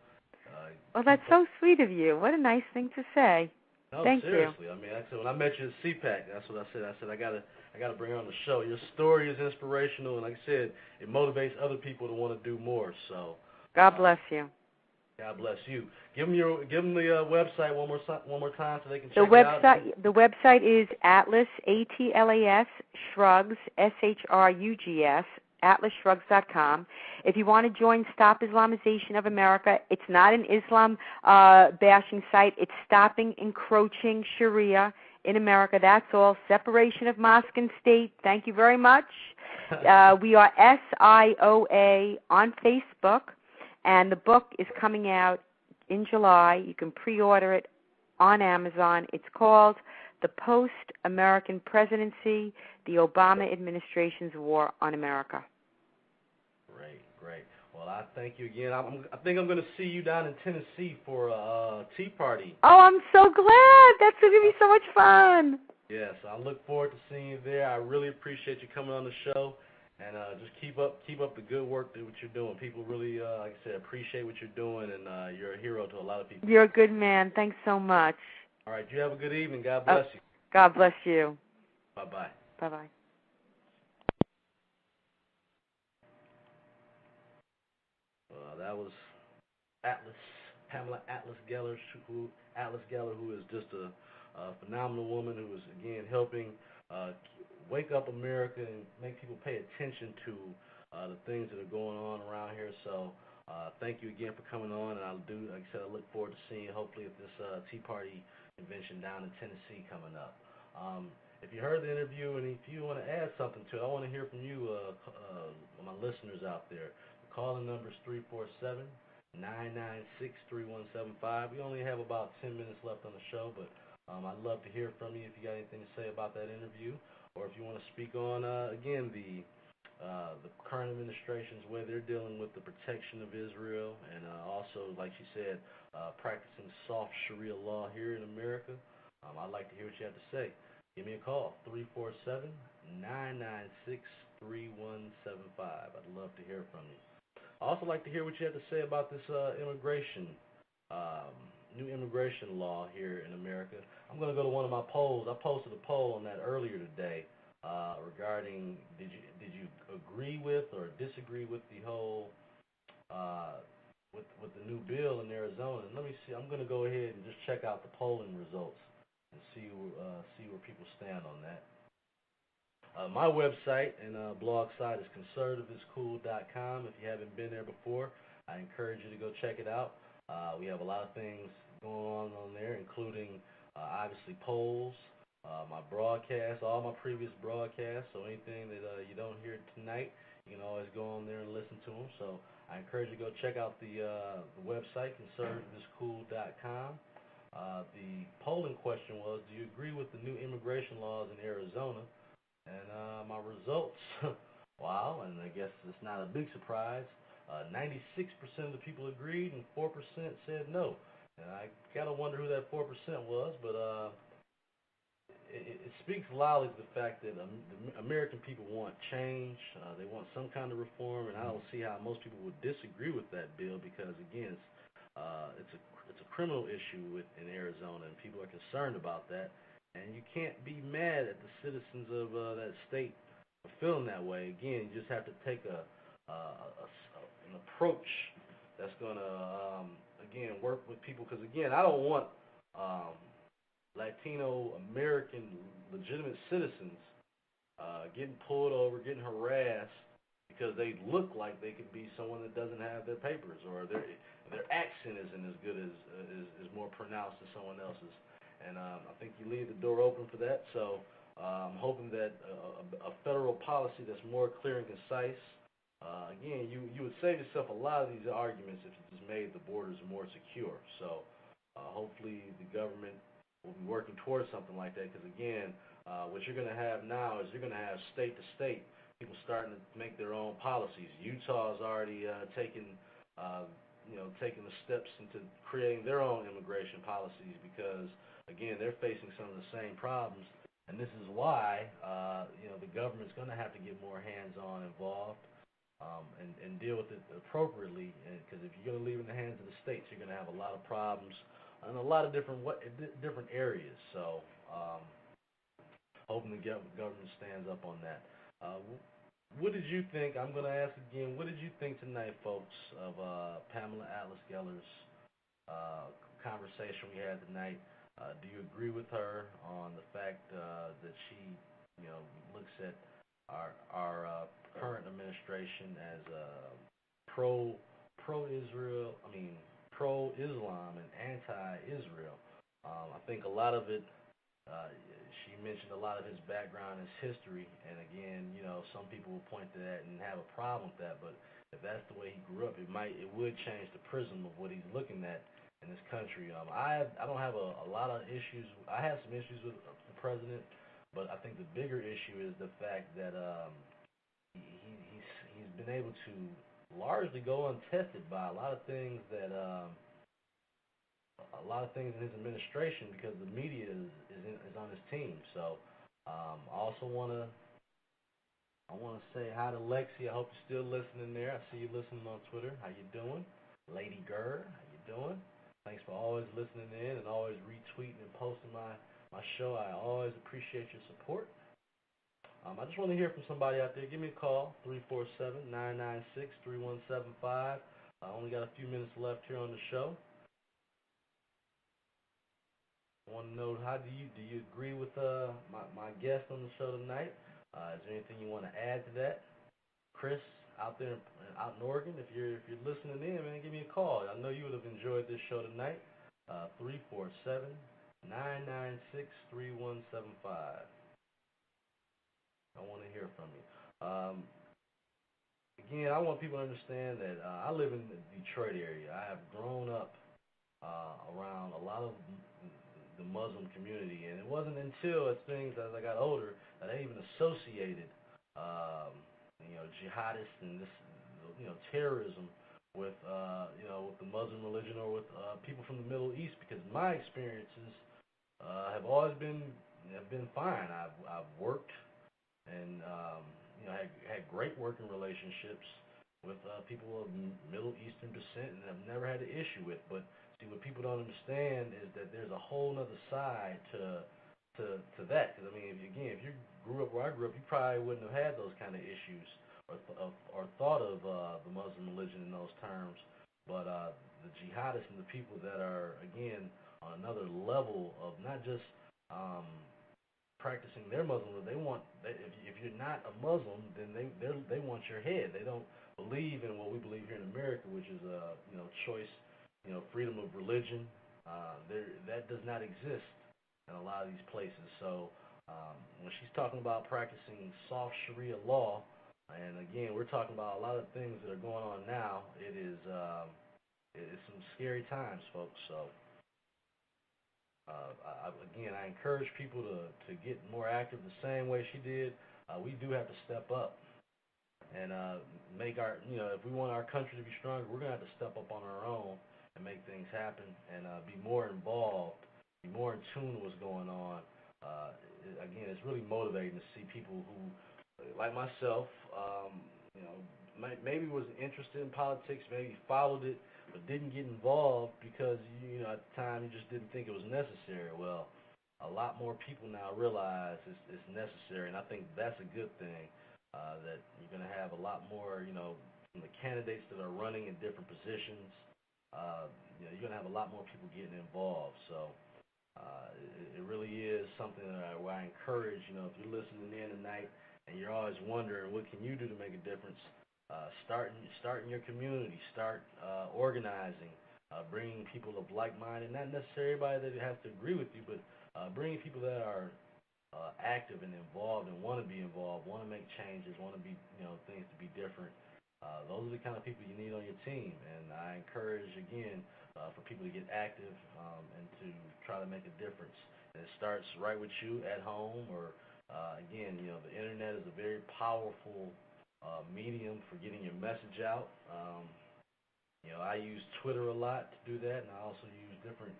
Well, that's so sweet of you. What a nice thing to say. No, Thank seriously. you. I mean, like I said, when I met you at CPAC, that's what I said. I said I gotta bring her on the show. Your story is inspirational, and like I said, it motivates other people to want to do more. So. God bless you. God bless you. Give them the website one more time so they can check it out. The website is Atlas, ATLAS, Shrugs, SHRUGS, atlasshrugs.com. If you want to join Stop Islamization of America, it's not an Islam bashing site. It's stopping encroaching Sharia in America. That's all. Separation of mosque and state. Thank you very much. We are SIOA on Facebook, and the book is coming out in July. You can pre-order it on Amazon. It's called The Post-American Presidency, the Obama Administration's War on America. Great. Well, I thank you again. I think I'm going to see you down in Tennessee for a tea party. Oh, I'm so glad. That's going to be so much fun. Yes, I look forward to seeing you there. I really appreciate you coming on the show, and just keep up the good work that what you're doing. People really, like I said, appreciate what you're doing, and you're a hero to a lot of people. You're a good man. Thanks so much. All right, you have a good evening. God bless you. God bless you. Bye-bye. Bye-bye. That was Pamela Geller, who is just a phenomenal woman who is, again, helping wake up America and make people pay attention to the things that are going on around here. So thank you again for coming on, and like I said, I look forward to seeing you hopefully at this Tea Party convention down in Tennessee coming up. If you heard the interview and if you want to add something to it, I want to hear from you, my listeners out there. The call-in number is 347-996-3175. We only have about 10 minutes left on the show, but I'd love to hear from you if you got anything to say about that interview, or if you want to speak on, again, the current administration's way they're dealing with the protection of Israel, and also, like she said, practicing soft Sharia law here in America. I'd like to hear what you have to say. Give me a call, 347-996-3175. I'd love to hear from you. I'd also like to hear what you have to say about this new immigration law here in America. I'm going to go to one of my polls. I posted a poll on that earlier today regarding did you agree with or disagree with the whole with the new bill in Arizona. And let me see. I'm going to go ahead and just check out the polling results and see where people stand on that. My website and blog site is conservativeiscool.com. If you haven't been there before, I encourage you to go check it out. We have a lot of things going on there, including obviously polls, my broadcasts, all my previous broadcasts. So anything that you don't hear tonight, you can always go on there and listen to them. So I encourage you to go check out the website, conservativeiscool.com. The polling question was, do you agree with the new immigration laws in Arizona? And my results, wow, and I guess it's not a big surprise, 96% of the people agreed and 4% said no. And I got to wonder who that 4% was, but it speaks loudly to the fact that the American people want change. They want some kind of reform, and I don't see how most people would disagree with that bill because, again, it's a criminal issue in Arizona, and people are concerned about that. And you can't be mad at the citizens of that state for feeling that way. Again, you just have to take an approach that's going to, again, work with people. Because, again, I don't want Latino American legitimate citizens getting pulled over, getting harassed, because they look like they could be someone that doesn't have their papers, or their accent isn't as good as is more pronounced as someone else's. And I think you leave the door open for that. So I'm hoping that a federal policy that's more clear and concise. Again, you would save yourself a lot of these arguments if you just made the borders more secure. So hopefully the government will be working towards something like that. Because again, what you're going to have now is you're going to have state to state people starting to make their own policies. Utah's already taken the steps into creating their own immigration policies because, again, they're facing some of the same problems. And this is why, the government's going to have to get more hands-on involved and deal with it appropriately. Because if you're going to leave it in the hands of the states, you're going to have a lot of problems in a lot of different areas. So hoping the government stands up on that. What did you think? I'm going to ask again. What did you think tonight, folks, of Pamela Geller's conversation we had tonight? Do you agree with her on the fact that she, looks at our current administration as pro-Israel? Pro-Islam and anti-Israel. I think a lot of it. She mentioned a lot of his background, his history, and again, some people will point to that and have a problem with that. But if that's the way he grew up, it would change the prism of what he's looking at in this country. I don't have a lot of issues. I have some issues with the president, but I think the bigger issue is the fact that he's been able to largely go untested by a lot of things that. A lot of things in his administration because the media is on his team. So I also want to say hi to Lexi. I hope you're still listening there. I see you listening on Twitter. How you doing? Lady Gurr, how you doing? Thanks for always listening in and always retweeting and posting my show. I always appreciate your support. I just want to hear from somebody out there. Give me a call, 347-996-3175. I only got a few minutes left here on the show. I want to know, how do you agree with my guest on the show tonight? Is there anything you want to add to that? Chris, out in Oregon, if you're listening in, man, give me a call. I know you would have enjoyed this show tonight. 347-996-3175. I want to hear from you. Again, I want people to understand that I live in the Detroit area. I have grown up around a lot of the Muslim community, and it wasn't until as I got older that I even associated, jihadists and this, terrorism with, with the Muslim religion or with people from the Middle East, because my experiences have always been fine. I've worked and had great working relationships with people of Middle Eastern descent, and I've never had an issue with. But see, what people don't understand is that there's a whole other side to that. Because if you grew up where I grew up, you probably wouldn't have had those kind of issues or thought of the Muslim religion in those terms. But the jihadists and the people that are, again, on another level of not just practicing their Muslim, if you're not a Muslim, then they want your head. They don't believe in what we believe here in America, which is choice, freedom of religion. That does not exist in a lot of these places. So when she's talking about practicing soft Sharia law, and again, we're talking about a lot of things that are going on now, it's some scary times, folks. So I encourage people to get more active the same way she did. We do have to step up and make our, if we want our country to be stronger, we're going to have to step up on our own and make things happen and be more involved, be more in tune with what's going on. Again, it's really motivating to see people who, like myself, maybe was interested in politics, maybe followed it, but didn't get involved because, at the time you just didn't think it was necessary. Well, a lot more people now realize it's necessary, and I think that's a good thing, that you're going to have a lot more, from the candidates that are running in different positions, you're going to have a lot more people getting involved. So it really is something where I encourage, if you're listening in tonight and you're always wondering what can you do to make a difference, start in your community, start organizing, bringing people of like-minded, not necessarily everybody that has to agree with you, but bringing people that are active and involved and want to be involved, want to make changes, want to be, things to be different. Those are the kind of people you need on your team, and I encourage, again, for people to get active and to try to make a difference. And it starts right with you at home, or again, the internet is a very powerful medium for getting your message out. I use Twitter a lot to do that, and I also use different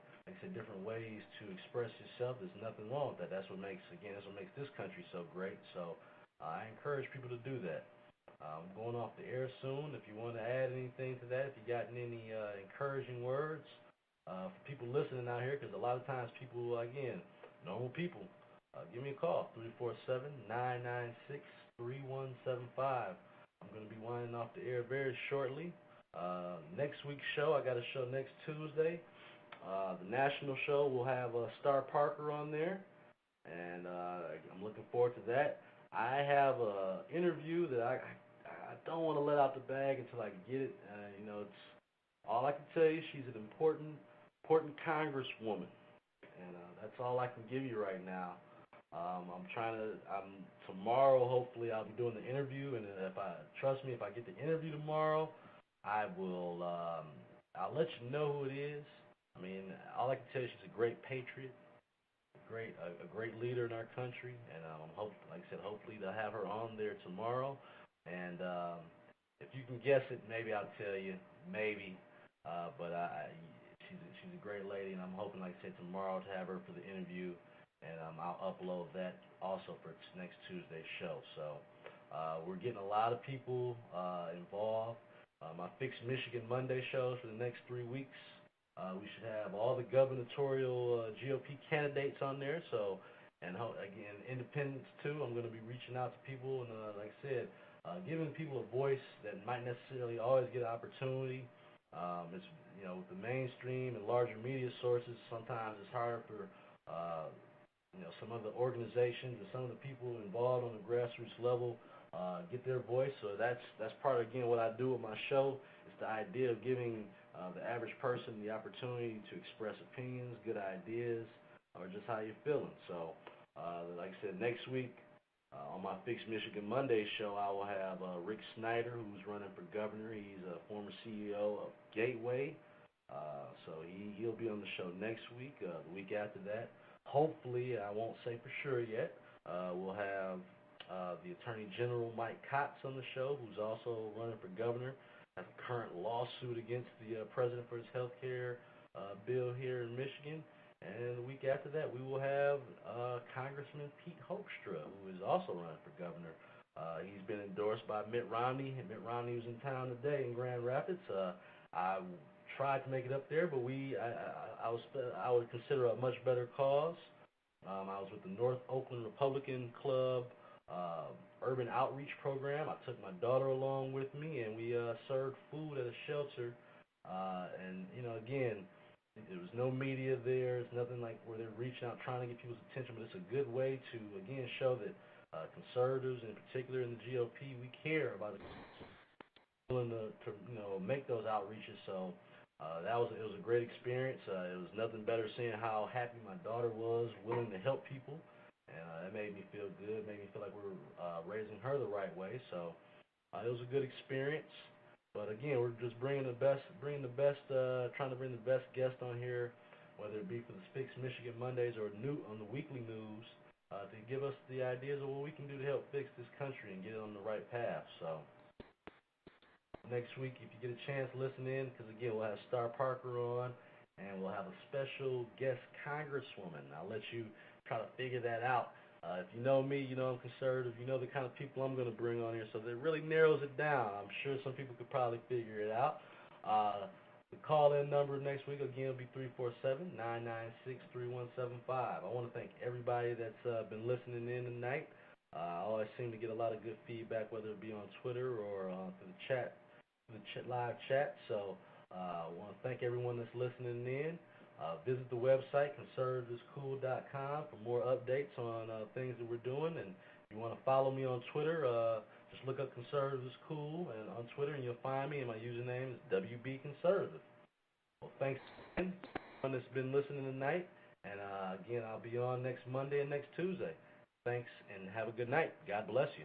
ways to express yourself. There's nothing wrong with that. That's what makes this country so great. So I encourage people to do that. I'm going off the air soon. If you want to add anything to that, if you got any encouraging words for people listening out here, because a lot of times people, again, normal people, give me a call, 347-996-3175. I'm going to be winding off the air very shortly. Next week's show, I got a show next Tuesday. The national show will have Star Parker on there, and I'm looking forward to that. I have an interview that I don't want to let out the bag until I get it. It's all I can tell you. She's an important congresswoman, and that's all I can give you right now. Tomorrow, hopefully, I'll be doing the interview, and if I get the interview tomorrow, I will. I'll let you know who it is. I mean, all I can tell you, she's a great patriot, a great leader in our country, and hopefully they'll have her on there tomorrow. And if you can guess it, maybe I'll tell you, maybe. But she's a great lady, and I'm hoping, like I said, tomorrow to have her for the interview, and I'll upload that also for next Tuesday's show. So we're getting a lot of people involved. My Fix Michigan Monday shows for the next 3 weeks. We should have all the gubernatorial GOP candidates on there. So, and again, independents too. I'm going to be reaching out to people and, like I said, giving people a voice that might necessarily always get an opportunity. It's with the mainstream and larger media sources, sometimes it's hard for some of the organizations and some of the people involved on the grassroots level get their voice. So that's part of, again, what I do with my show. It's the idea of giving the average person the opportunity to express opinions, good ideas, or just how you're feeling. So, like I said, next week on my Fix Michigan Monday show, I will have Rick Snyder, who's running for governor. He's a former CEO of Gateway. So he'll be on the show next week. The week after that, hopefully, I won't say for sure yet, we'll have the Attorney General Mike Kotz on the show, who's also running for governor. Has a current lawsuit against the president for his health care bill here in Michigan. And the week after that, we will have Congressman Pete Hoekstra, who is also running for governor. He's been endorsed by Mitt Romney, and Mitt Romney was in town today in Grand Rapids. I tried to make it up there, but I would consider a much better cause. I was with the North Oakland Republican Club urban outreach program. I took my daughter along with me, and we served food at a shelter. And again, there was no media there. It's nothing like where they're reaching out trying to get people's attention, but it's a good way to, again, show that conservatives, in particular in the GOP, we care about it, willing to make those outreaches. So it was a great experience. It was nothing better seeing how happy my daughter was, willing to help people. And that made me feel good, made me feel like we were raising her the right way. So it was a good experience. But again, we're just trying to bring the best guest on here, whether it be for the Fix Michigan Mondays or on the weekly news, to give us the ideas of what we can do to help fix this country and get it on the right path. So next week, if you get a chance, listen in, because again, we'll have Star Parker on, and we'll have a special guest congresswoman. I'll let you try to figure that out. If you know me, you know I'm conservative, you know the kind of people I'm going to bring on here, so that really narrows it down. I'm sure some people could probably figure it out. The call-in number next week, again, will be 347-996-3175. I want to thank everybody that's been listening in tonight. I always seem to get a lot of good feedback, whether it be on Twitter or through the chat, live chat. So I want to thank everyone that's listening in. Visit the website, conservativescool.com, for more updates on things that we're doing. And If you want to follow me on Twitter, just look up Conservatives Cool and on Twitter, and you'll find me, and my username is WB Conservative. Well, thanks again to everyone that's been listening tonight, and again, I'll be on next Monday and next Tuesday. Thanks, and have a good night. God bless you.